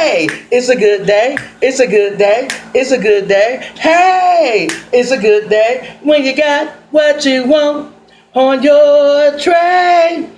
Hey, it's a good day. It's a good day. It's a good day. Hey, it's a good day when you got what you want on your tray.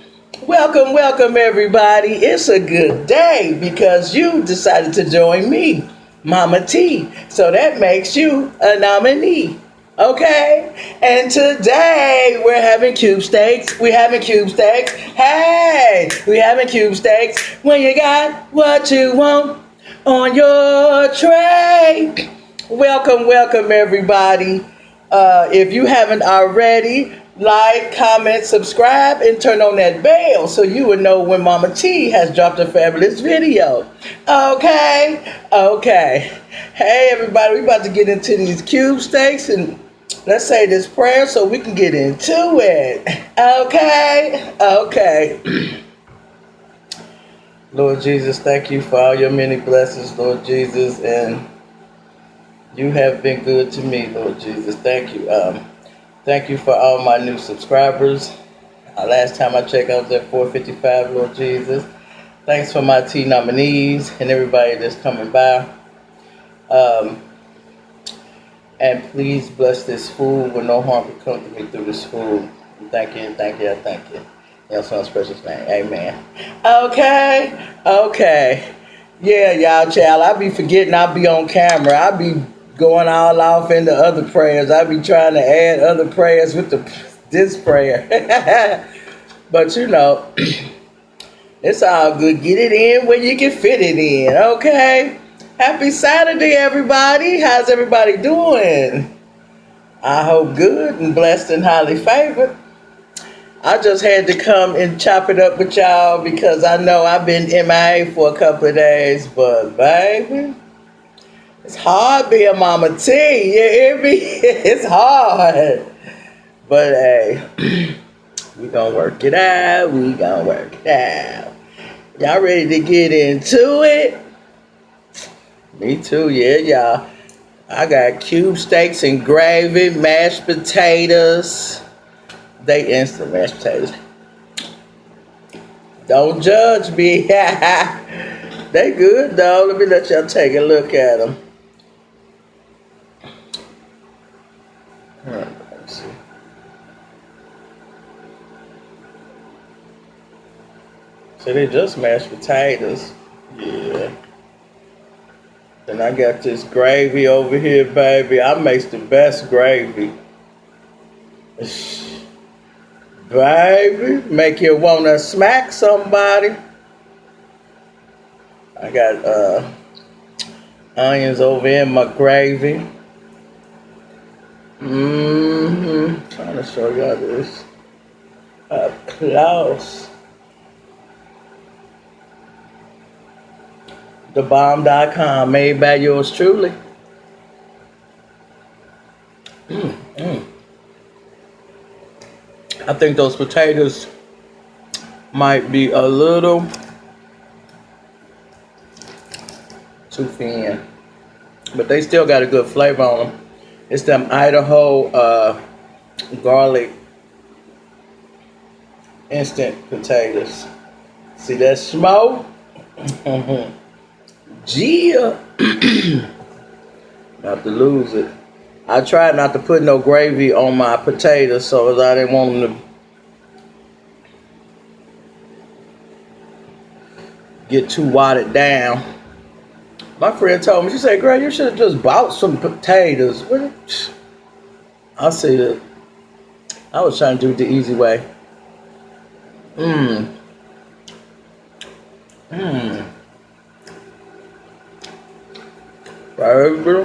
Welcome, welcome, everybody. It's a good day because you decided to join me, Mama T. So that makes you a nominee. Okay? And today we're having cube steaks. We're having cube steaks. Hey, we're having cube steaks when you got what you want on your tray. Welcome, welcome, everybody. If you haven't already, like, comment, subscribe, and turn on that bell so you will know when Mama T has dropped a fabulous video. Okay? Okay. Hey, everybody, we're about to get into these cube steaks, and let's say this prayer so we can get into it. Okay? Okay. Lord Jesus, thank you for all your many blessings, Lord Jesus, and you have been good to me, Lord Jesus. Thank you. Thank you for all my new subscribers. Last time I checked, I was at 455, Lord Jesus. Thanks for my T nominees and everybody that's coming by. And please bless this food with no harm can come to me through this food. Thank you, thank you, thank you. In your son's precious name, amen. Okay, okay. Yeah, y'all, child, I be forgetting I be on camera. I be going all off into other prayers. I be trying to add other prayers with this prayer. But you know, it's all good. Get it in where you can fit it in, okay? Happy Saturday, everybody. How's everybody doing? I hope good and blessed and highly favored. I just had to come and chop it up with y'all because I know I've been MIA for a couple of days, but baby, it's hard being Mama T. You hear me? It's hard. But hey, we gonna work it out. We gonna work it out. Y'all ready to get into it? Me too, yeah, y'all. I got cube steaks and gravy, mashed potatoes. They instant mashed potatoes. Don't judge me. They good though. Let me let y'all take a look at them. Let's see. So they just mashed potatoes. Yeah. Then I got this gravy over here, baby. I makes the best gravy. Baby, make you wanna smack somebody. I got onions over in my gravy. Trying to show y'all this up close. TheBomb.com, made by yours truly. I think those potatoes might be a little too thin, but they still got a good flavor on them. It's them Idaho garlic instant potatoes. See that smoke? Yeah. About to lose it. I tried not to put no gravy on my potatoes, so I didn't want them to get too watered down. My friend told me, she said, "Girl, you should have just bought some potatoes." I said, I was trying to do it the easy way. Baby.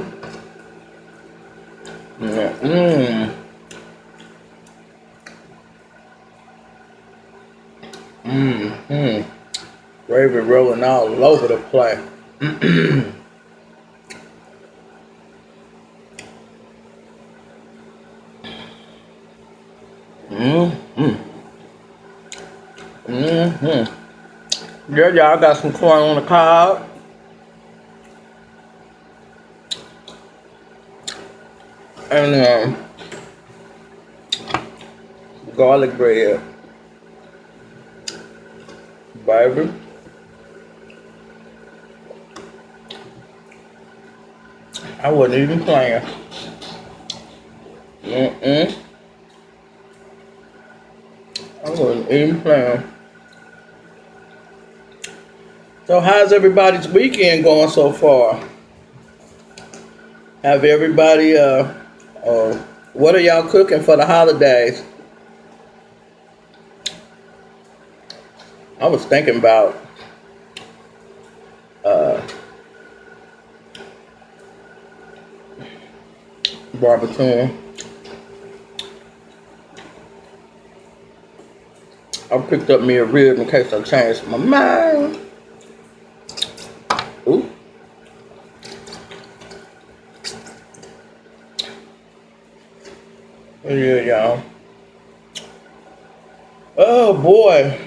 Gravy rolling all over the place. Yeah, y'all got some corn on the cob. And garlic bread. Baby. I wasn't even playing. Mm-mm. I wasn't even playing. So how's everybody's weekend going so far? Have everybody, what are y'all cooking for the holidays? I was thinking about uh, barbecuing. I picked up me a rib in case I changed my mind. Ooh. Yeah, y'all. Oh boy.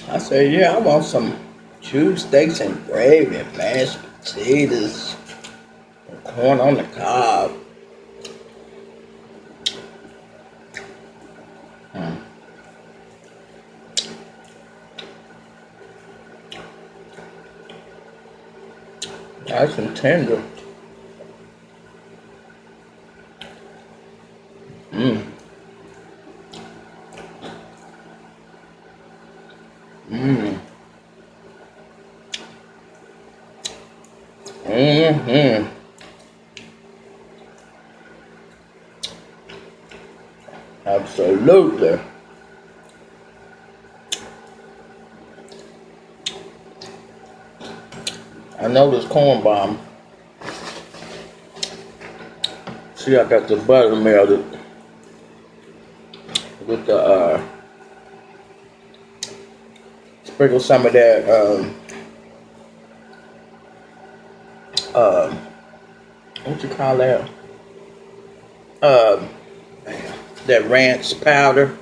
I said, yeah, I want some cheese steaks and gravy, mashed potatoes, and corn on the cob. Mm. Nice and tender. Mmm. Mmm. Mmm. Absolutely. I know this corn bomb. See, I got the butter melted with the sprinkle some of that what you call that? Um, that ranch powder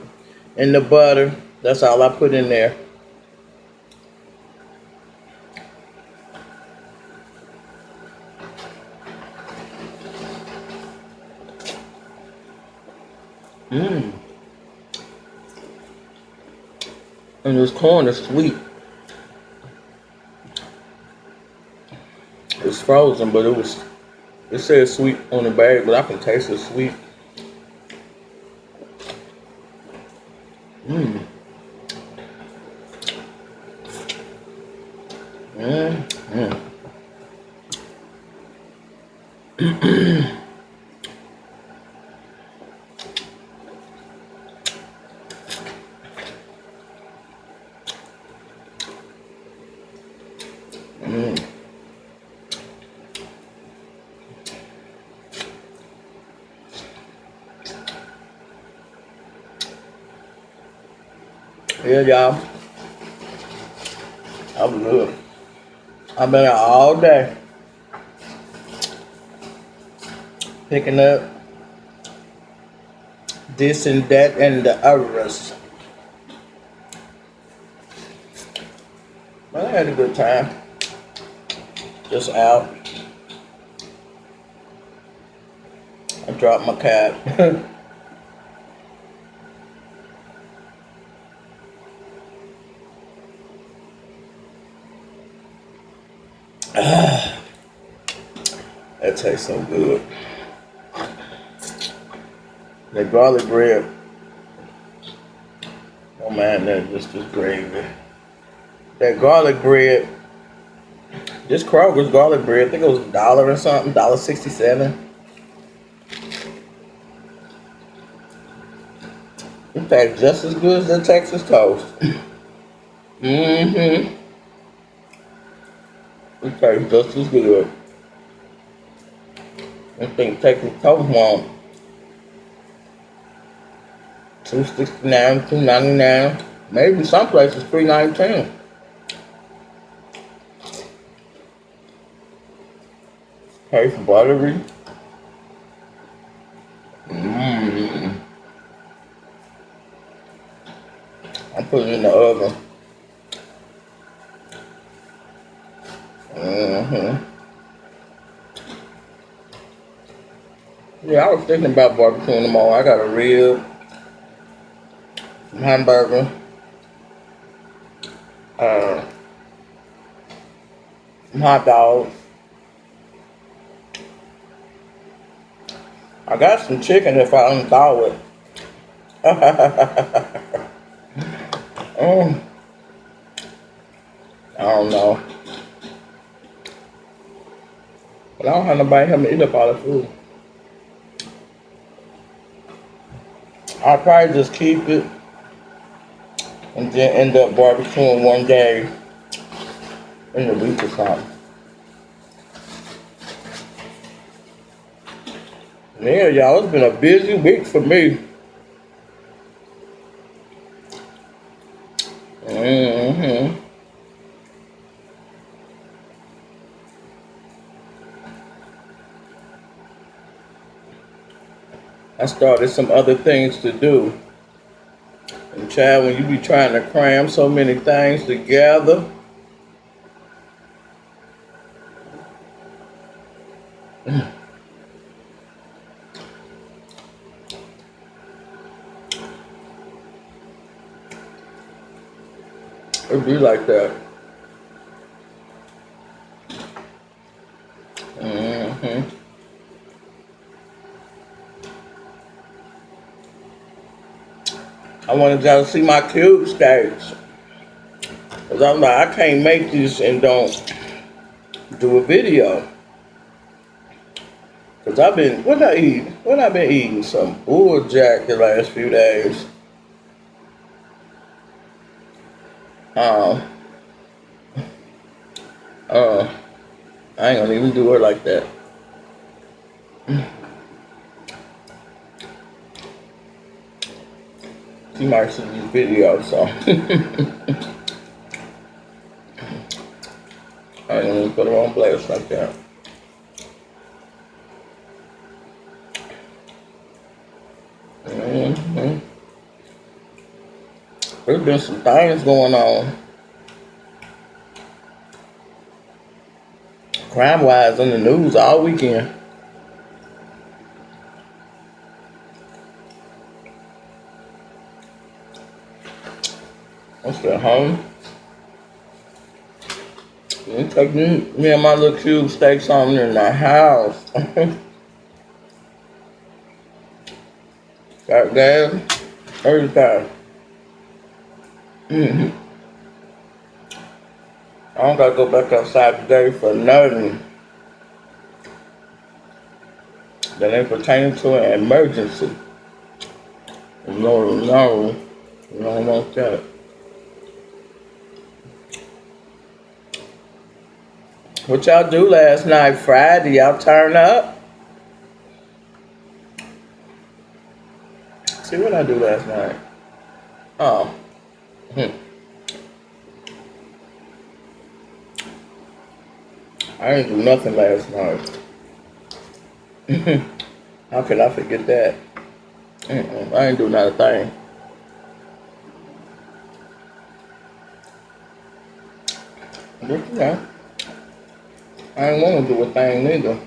in the butter. That's all I put in there. Mmm. And this corn is sweet. It's frozen, but it says sweet on the bag, but I can taste the sweet. Mmm. Mmm. Mmm. Mmm. Yeah, y'all. I'm good. I've been out all day picking up this and that and the others. But I had a good time. Just out. I dropped my cat. That tastes so good. That garlic bread. Oh man, that just is gravy. That garlic bread. This Kroger's garlic bread, I think it was $1 or something, $1.67. It tastes just as good as the Texas toast. Mm-hmm. It tastes just as good. I think Texas toast won't. $2.69, $2.99. Maybe some places $3.19. Tastes buttery. Mmm. I put it in the oven. Mm-hmm. Yeah, I was thinking about barbecuing tomorrow. I got a rib, some hamburger, uh, some hot dogs, I got some chicken if I unthaw it. mm, I don't know. But I don't have nobody help me eat up all the food. I'll probably just keep it and then end up barbecuing one day in the week or something. Yeah, y'all, it's been a busy week for me. Mm-hmm. I started some other things to do. And child, when you be trying to cram so many things together, it be like that. Mm-hmm. I wanted y'all to see my cube steaks. Cause I'm like, I can't make this and don't do a video. Cause I've been, what I eat? What I've been eating? Some bull jack the last few days. Um, I ain't gonna even do it like that. She might see these videos, so I ain't gonna put her on blast like that. Mm-hmm. There's been some things going on, crime-wise, in the news all weekend. What's that, home? You take me and my little cube steaks on in the house. Got gas, everything. Mm-hmm. I don't gotta go back outside today for nothing that ain't pertaining to an emergency. No, we don't want that. What y'all do last night, Friday? Y'all turn up? See what I do last night? Oh. I didn't do nothing last night. How could I forget that? I ain't do not a thing. But you know, I ain't want to do a thing neither.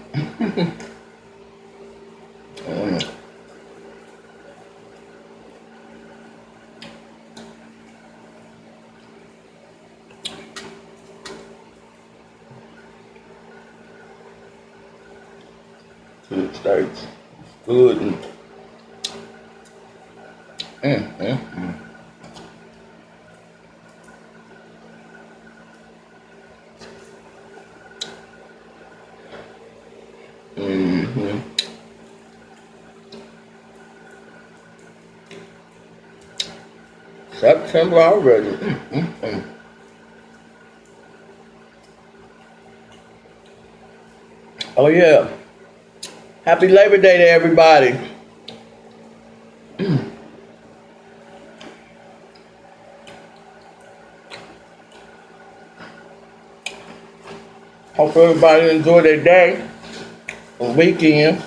Two steaks, good and September already. Oh yeah. Happy Labor Day to everybody. Hope everybody enjoy their day and weekend.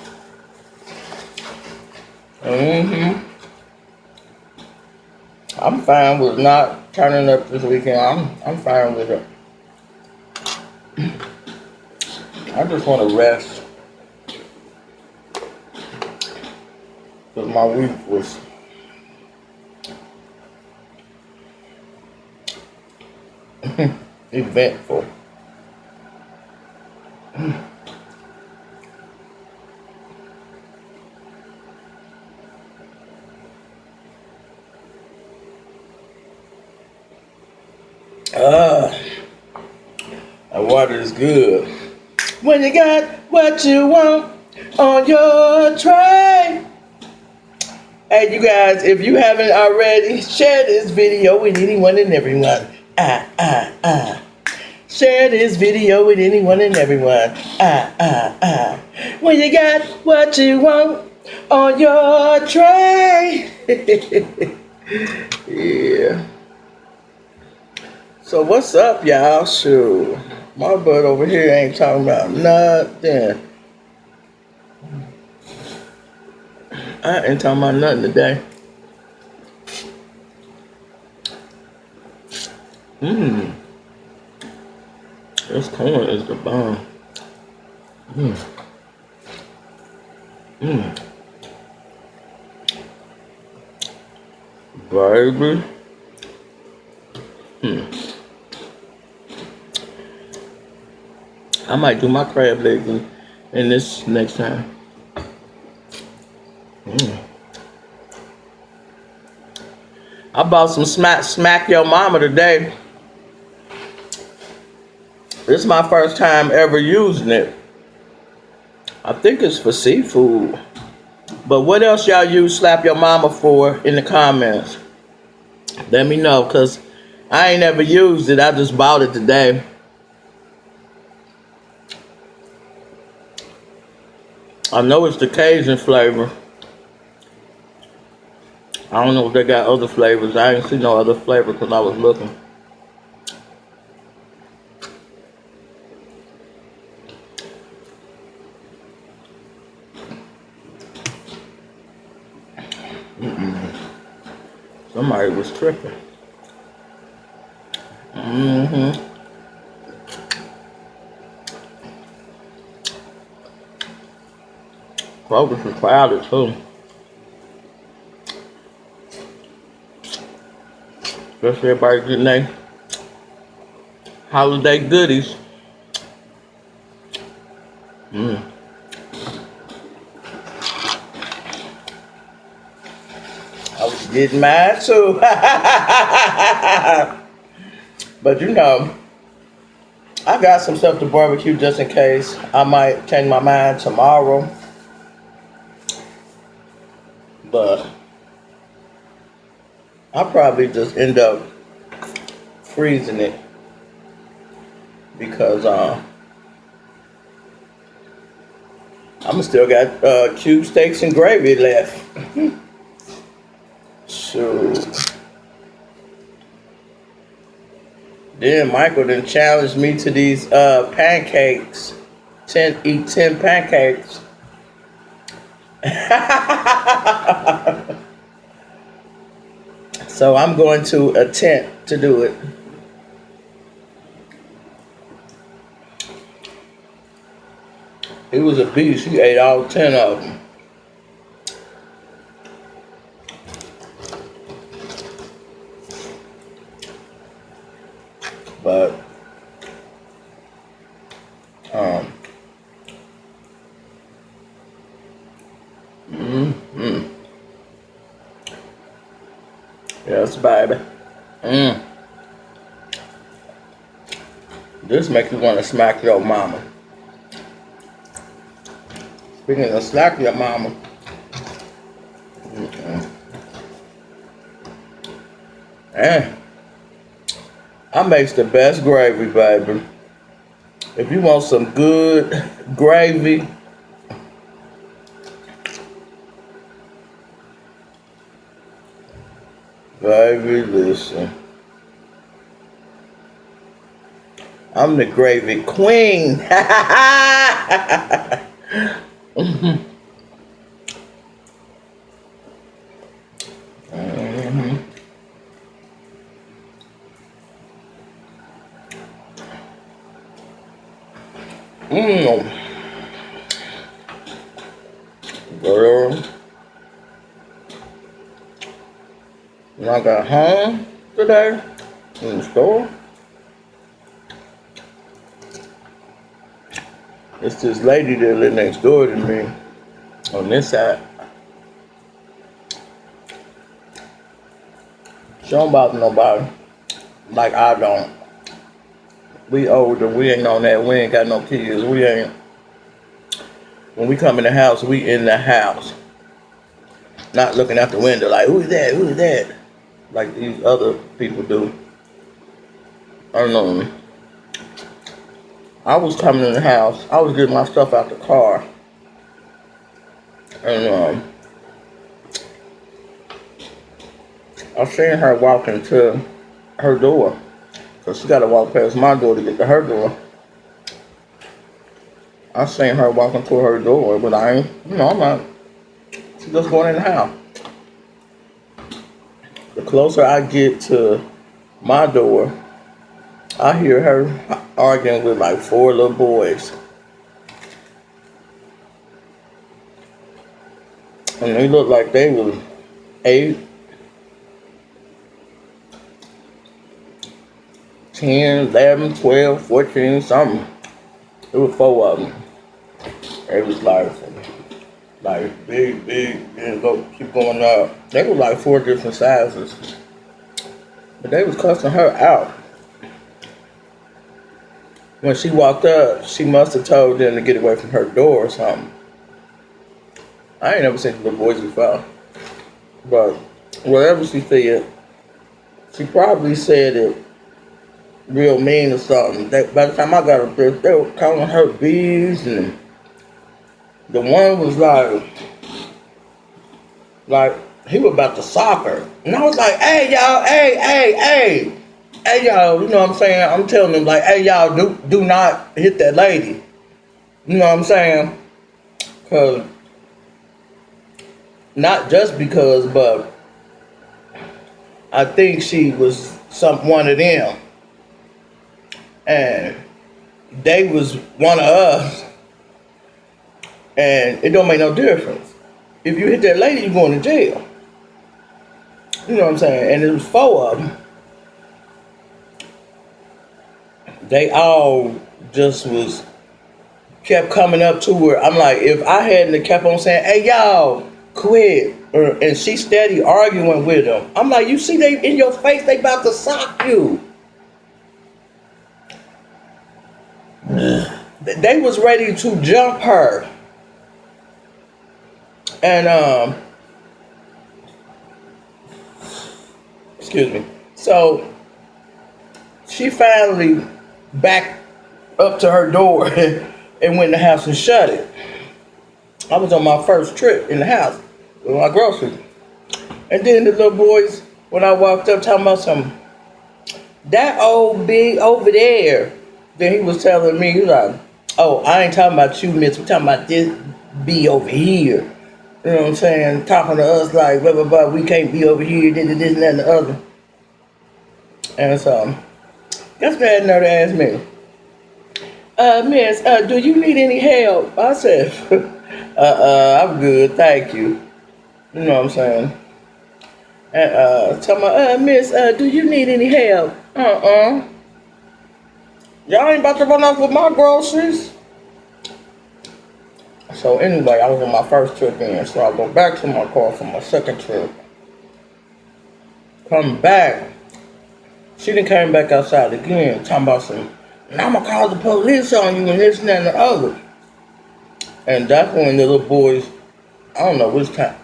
I'm fine with not turning up this weekend. I'm fine with it. I just want to rest. Because my week was eventful. That water is good. When you got what you want on your tray. Hey, you guys, if you haven't already, share this video with anyone and everyone. Share this video with anyone and everyone. When you got what you want on your tray. Yeah. So what's up, y'all? Shoot. My butt over here ain't talking about nothing. I ain't talking about nothing today. This corn is the bomb. Baby. I might do my crab legs in this next time. I bought some Smack Your Mama today. This is my first time ever using it. I think it's for seafood. But what else y'all use Slap Your Mama for in the comments? Let me know, because I ain't never used it. I just bought it today. I know it's the Cajun flavor. I don't know if they got other flavors. I ain't seen no other flavor because I was looking. Somebody was tripping. Focus was crowded too. Guess everybody getting their holiday goodies. I was getting mine too. But you know, I got some stuff to barbecue just in case. I might change my mind tomorrow. But I'll probably just end up freezing it because I'm still got cube steaks and gravy left. So then Michael then challenged me to these pancakes. Eat 10 pancakes. So I'm going to attempt to do it. He was a beast. He ate all 10 of them. But yes, baby. This makes me want to smack your mama. Speaking of smack your mama. I makes the best gravy, baby. If you want some good gravy, baby, listen. I'm the gravy queen. Girl, when I got home today in the store, it's this lady that lives next door to me on this side. She don't bother nobody like I don't. We older. We ain't on that. We ain't got no kids. We ain't. When we come in the house, we in the house. Not looking out the window like, who's that? Who's that? Like these other people do. I don't know. I was coming in the house. I was getting my stuff out the car. And I seen her walking to her door. So she got to walk past my door to get to her door. I seen her walking to her door, but I ain't, I'm not. She just going in the house. The closer I get to my door, I hear her arguing with like 4 little boys. And they looked like they was 8, 10, 11, 12, 14, something. It was 4 of them. It was like big, and keep going up. They were like 4 different sizes. But they was cussing her out. When she walked up, she must have told them to get away from her door or something. I ain't never seen the little boys before. But whatever she said, she probably said it real mean or something. By the time I got up there, they were calling her bees, and the one was like he was about to sock her. And I was like, hey y'all, hey y'all, you know what I'm saying? I'm telling them like, hey y'all, do not hit that lady. You know what I'm saying? Cause not just because, but I think she was one of them. And they was one of us. And it don't make no difference. If you hit that lady, you're going to jail. You know what I'm saying? And it was 4 of them. They all just kept coming up to her. I'm like, if I hadn't kept on saying, hey y'all, quit. And she steady arguing with them. I'm like, you see they in your face, they about to sock you. They was ready to jump her. And excuse me. So she finally backed up to her door and went in the house and shut it. I was on my first trip in the house with my groceries. And then the little boys, when I walked up, talking about something, that old big over there. Then he was telling me, he was like, oh, I ain't talking about you, miss. We're talking about this bee over here. You know what I'm saying? Talking to us like, blah, blah, blah. We can't be over here, this and that and the other. And so, guess what I had nerve to ask me? Miss, do you need any help? I said, I'm good, thank you. You know what I'm saying? And tell my, miss, do you need any help? Y'all ain't about to run off with my groceries. So anyway, I was on my first trip in, so I go back to my car for my second trip. Come back, she done came back outside again, talking about some, and I'm gonna call the police on you and this and that and the other. And that's when the little boys, I don't know which time.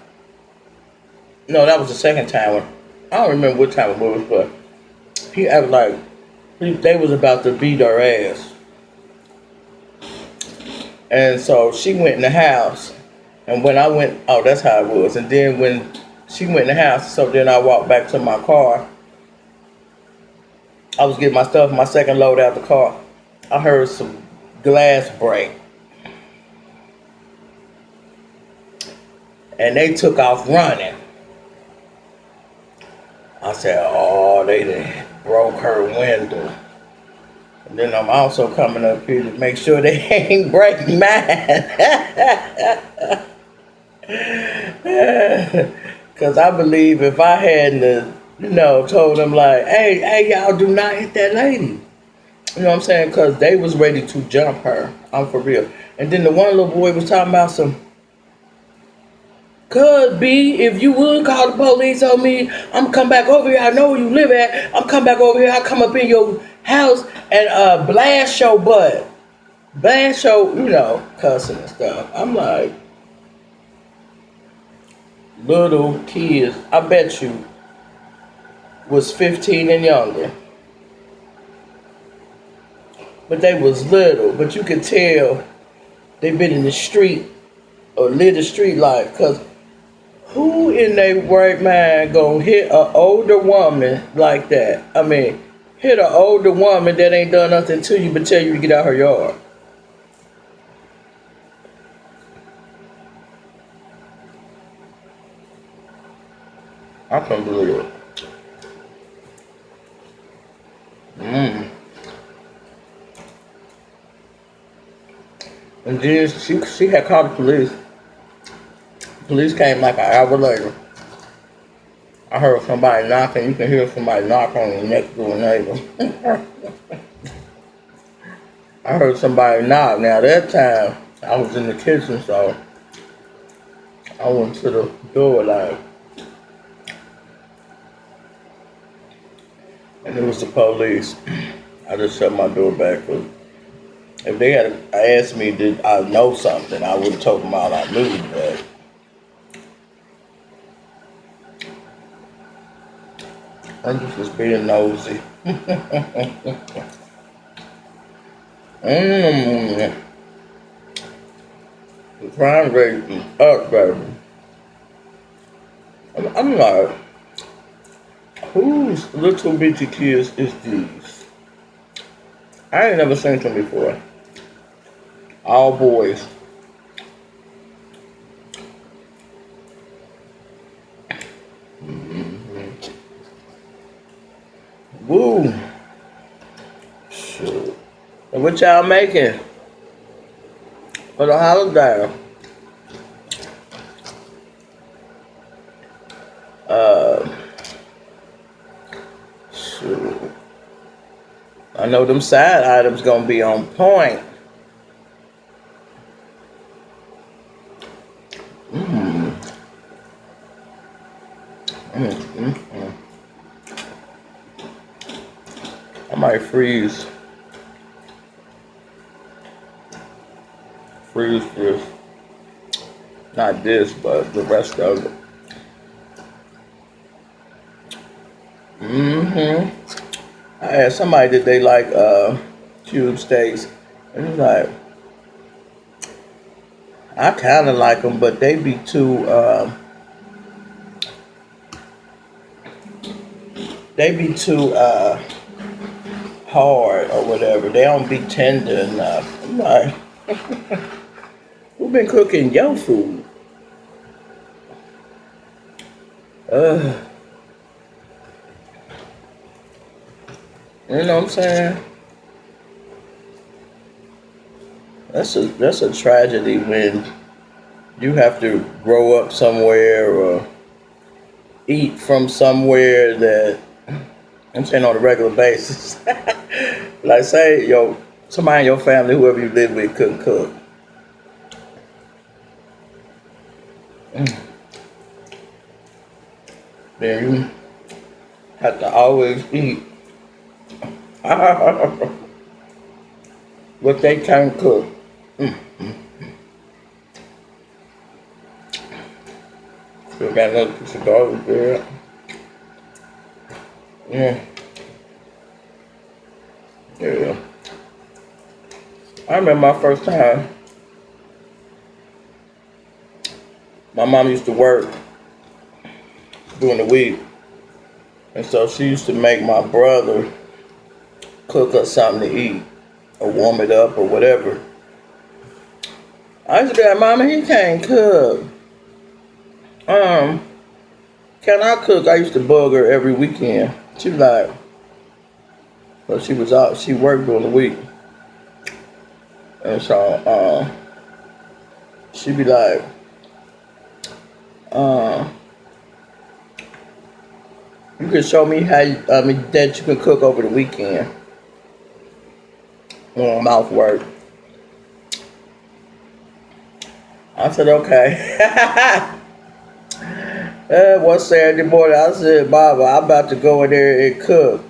No, that was the second time. I don't remember what time it was, but he acted like they was about to beat her ass. And so she went in the house. And when I went, oh, that's how it was. And then when she went in the house, so then I walked back to my car. I was getting my stuff, my second load out the car. I heard some glass break. And they took off running. I said, oh, they done broke her window. And then I'm also coming up here to make sure they ain't break mine. Because I believe if I hadn't, told them like, hey, y'all do not hit that lady. You know what I'm saying? Because they was ready to jump her. I'm for real. And then the one little boy was talking about some, Cuz B, if you would call the police on me, I'm come back over here. I know where you live at. I'm come back over here. I come up in your house and blast your butt. Blast your, cussing and stuff. I'm like, little kids, I bet you, was 15 and younger. But they was little. But you could tell they been in the street or live the street life. Because who in their right mind gonna hit an older woman like that? I mean, hit an older woman that ain't done nothing to you but tell you to get out her yard. I can't believe it. And then she had called the police. Police came like an hour later. I heard somebody knocking. You can hear somebody knock on your next door neighbor. I heard somebody knock. Now that time I was in the kitchen, so I went to the door like, and it was the police. I just shut my door back. If they had asked me did I know something, I would have told them all I knew, but I'm just being nosy. The crime rate is up, baby. I'm like, whose little bitty kids is these? I ain't never seen them before. All boys. Woo. Shoot. And what y'all making for the holiday? Shoot. I know them side items gonna be on point. I might freeze this. Not this, but the rest of it. I asked somebody did they like cube steaks, and he's like, I kind of like them, but they be too hard or whatever. They don't be tender enough. I'm like, who been cooking your food? You know what I'm saying? That's a tragedy when you have to grow up somewhere or eat from somewhere that I'm saying on a regular basis. Like say somebody in your family, whoever you live with, couldn't cook. Then you have to always eat what they can't cook. Still got another piece of garbage there. Yeah. I remember my first time. My mom used to work during the week. And so she used to make my brother cook us something to eat or warm it up or whatever. I used to be like, Mama, he can't cook. Can I cook? I used to bug her every weekend. She was like, well, she was out, she worked during the week. And so, she'd be like, you can show me how that you can cook over the weekend when I'm off work. I said, okay. One Saturday morning, I said, Baba, I'm about to go in there and cook.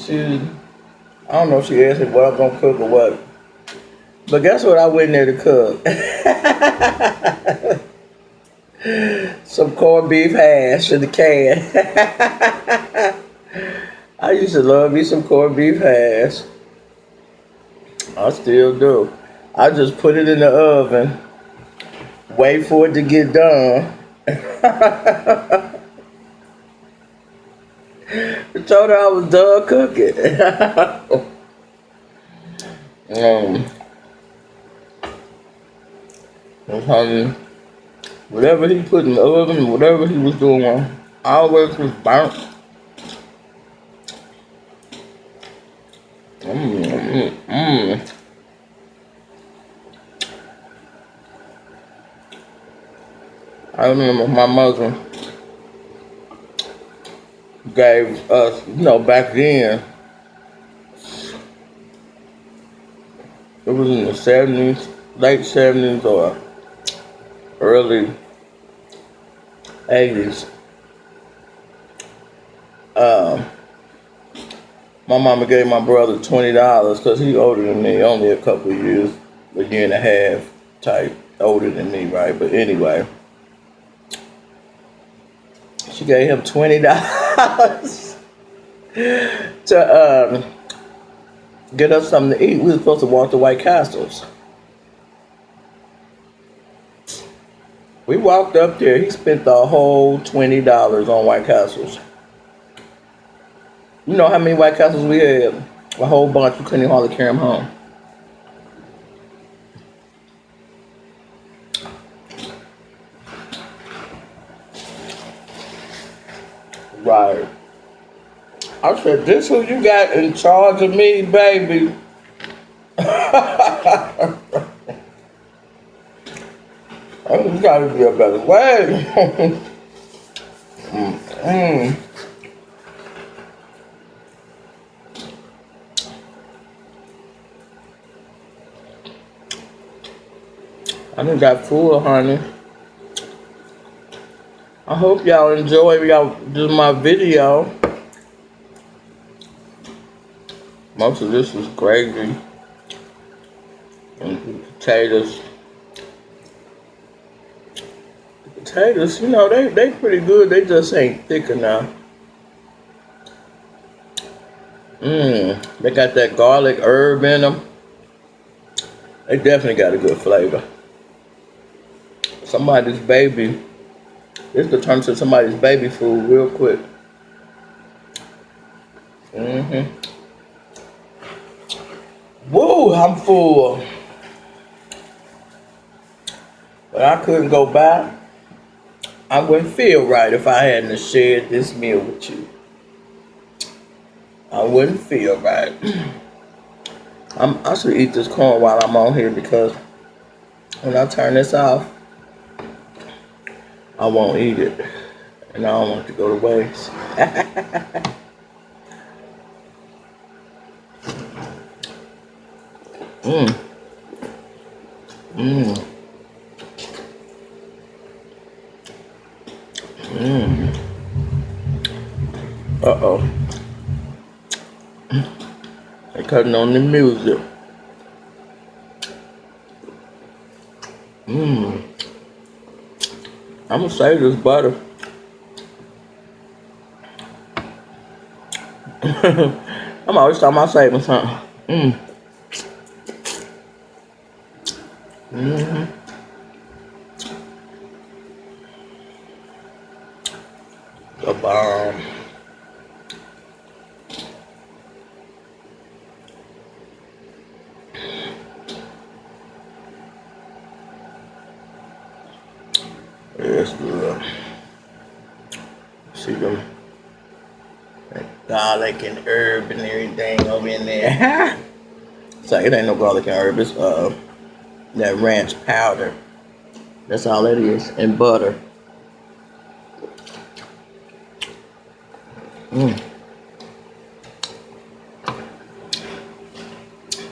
I don't know if she asked me what I'm going to cook or what. But guess what I went in there to cook? Some corned beef hash in the can. I used to love me some corned beef hash. I still do. I just put it in the oven, wait for it to get done. I told her I was done cooking. Honey, whatever he put in the oven, whatever he was doing, always was burnt. I remember my mother gave us, back then, it was in the 70s, late 70s or early 80s. My mama gave my brother $20 because he older than me, only a couple of years, a year and a half type, older than me, right? But anyway, she gave him $20 to get us something to eat. We were supposed to walk to White Castles. We walked up there. He spent the whole $20 on White Castles. You know how many White Castles we had? A whole bunch. We couldn't even hardly carry them home. Right. I said, this who you got in charge of me, baby? There's got to be a better way. I done got full, honey. I hope y'all enjoy my video. Most of this was gravy and potatoes. The potatoes, they pretty good. They just ain't thick enough. They got that garlic herb in them. They definitely got a good flavor. Somebody's baby. This could turn to somebody's baby food real quick. Woo, I'm full. But I couldn't go back. I wouldn't feel right if I hadn't shared this meal with you. I wouldn't feel right. I should eat this corn while I'm on here because when I turn this off, I won't eat it. And I don't want it to go to waste. Uh-oh. They're cutting on the music. I'm gonna save this butter. I'm always talking about saving something. The bomb. It's good. See them garlic and herb and everything over in there. So it ain't no garlic and herb. It's that ranch powder. That's all it is, and butter.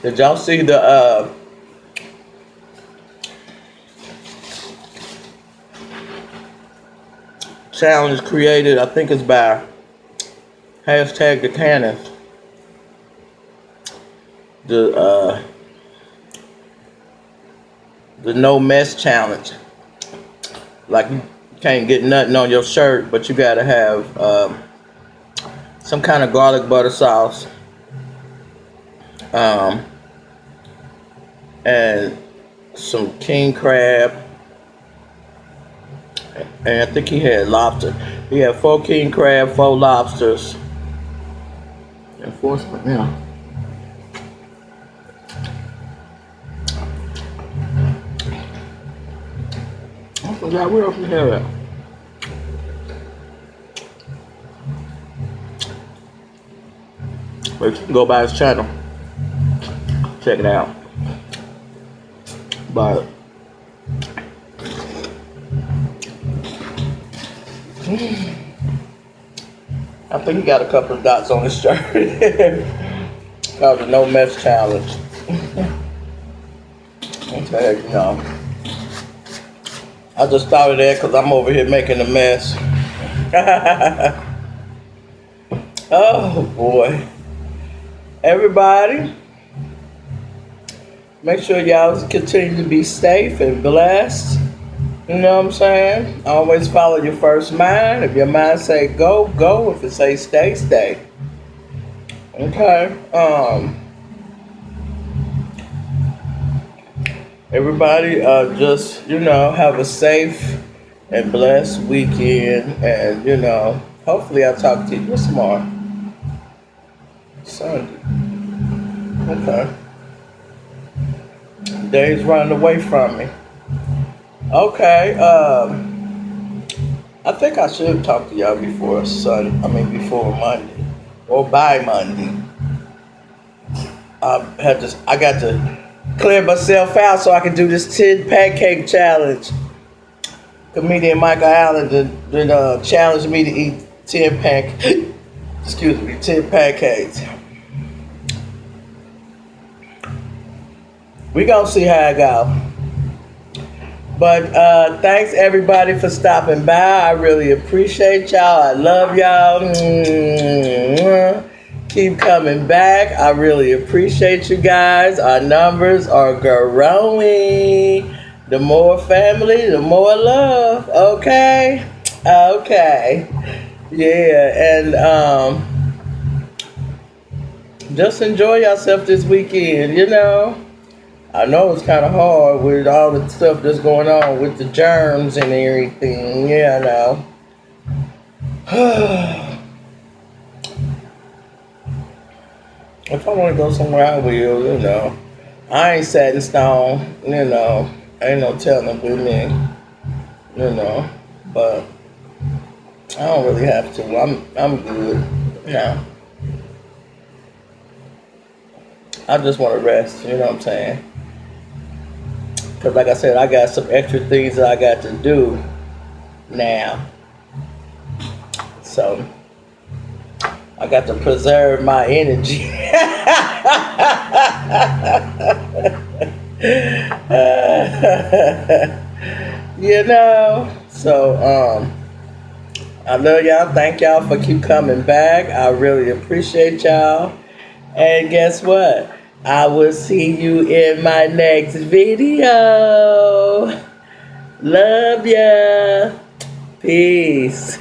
Did y'all see the challenge created, I think it's by hashtag the cannons. The no mess challenge. Like you can't get nothing on your shirt, but you gotta have some kind of garlic butter sauce, and some king crab, and I think he had lobster. He had 4 king crab, 4 lobsters, and 4 yeah. I forgot where else we had that. But you can go by his channel, check it out. But I think he got a couple of dots on his shirt. Called the no mess challenge. Okay, you know, I just started that because I'm over here making a mess. Oh boy. Everybody, make sure y'all continue to be safe and blessed. You know what I'm saying? Always follow your first mind. If your mind say go, go. If it say stay, stay. Okay. Everybody, just, you know, have a safe and blessed weekend. And, you know, hopefully I'll talk to you tomorrow. Sunday. Okay. Days running away from me. Okay. I think I should talk to y'all before before Monday or by Monday. I got to clear myself out so I can do this 10 pancake challenge. Comedian Michael Allen did challenge me to eat 10 pancakes. We gonna see how it go. But thanks everybody for stopping by. I really appreciate y'all. I love y'all. Keep coming back. I really appreciate you guys. Our numbers are growing. The more family, the more love. Okay? Okay. Yeah, and just enjoy yourself this weekend, you know. I know it's kind of hard with all the stuff that's going on with the germs and everything. Yeah, I know. If I want to go somewhere, I will, you know. I ain't set in stone, you know. Ain't no telling with me, you know. But I don't really have to. I'm good. Yeah. I just want to rest, you know what I'm saying? Because like I said, I got some extra things that I got to do now. So, I got to preserve my energy. You know? So, I love y'all. Thank y'all for keep coming back. I really appreciate y'all. And guess what? I will see you in my next video. Love ya. Peace.